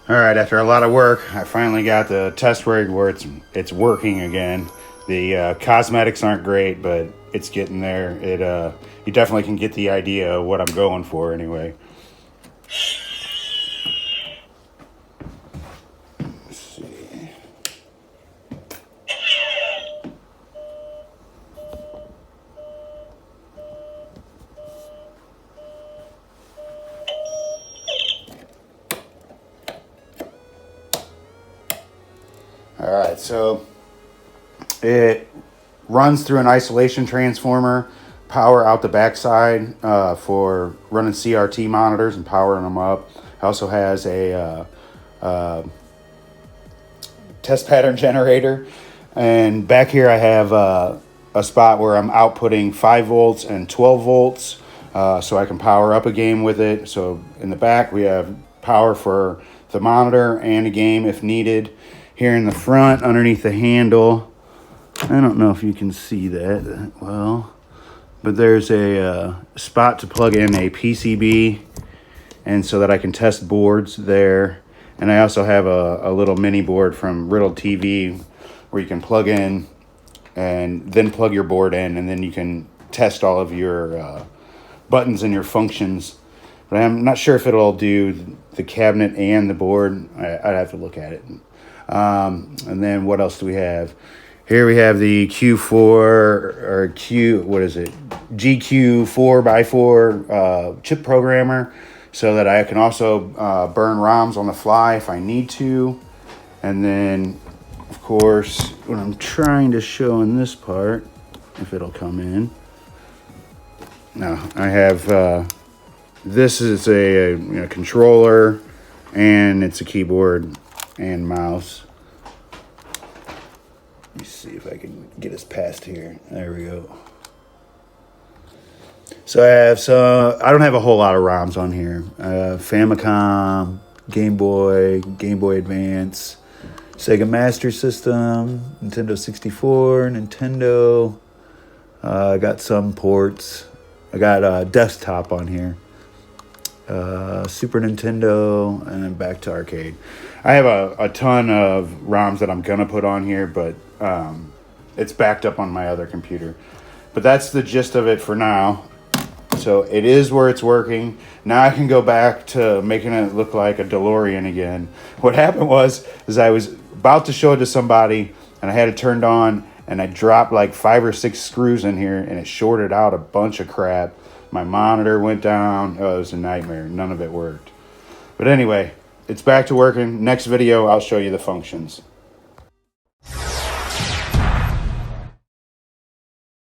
All right, after a lot of work, I finally got the test rig where it's working again. The cosmetics aren't great, but it's getting there. You definitely can get the idea of what I'm going for anyway. Let's see. All right, so it runs through an isolation transformer, power out the backside for running CRT monitors and powering them up. It also has a test pattern generator, and back here I have a spot where I'm outputting 5 volts and 12 volts, so I can power up a game with it. So in the back we have power for the monitor and a game if needed. Here in the front, underneath the handle, I don't know if you can see that well, but there's a spot to plug in a PCB, and so that I can test boards there. And I also have a little mini board from Riddled TV where you can plug in and then plug your board in, and then you can test all of your buttons and your functions. But I'm not sure if it'll do the cabinet and the board. I'd have to look at it. And then what else do we have? Here we have the Q4 or GQ 4x4 chip programmer, so that I can also burn ROMs on the fly if I need to. And then, of course, what I'm trying to show in this part, if it'll come in. Now, I have, this is a controller, and it's a keyboard and mouse. Let me see if I can get us past here. There we go. So I don't have a whole lot of ROMs on here. Famicom, Game Boy Advance, Sega Master System, Nintendo 64, Nintendo. I got some ports. I got a desktop on here. Super Nintendo, and then back to arcade. I have a ton of ROMs that I'm gonna put on here, but it's backed up on my other computer. But that's the gist of it for now. So it is where it's working. Now I can go back to making it look like a DeLorean again. What happened is I was about to show it to somebody, and I had it turned on, and I dropped like 5 or 6 screws in here, and it shorted out a bunch of crap. My monitor went down. Oh, it was a nightmare. None of it worked. But anyway, it's back to working. Next video, I'll show you the functions.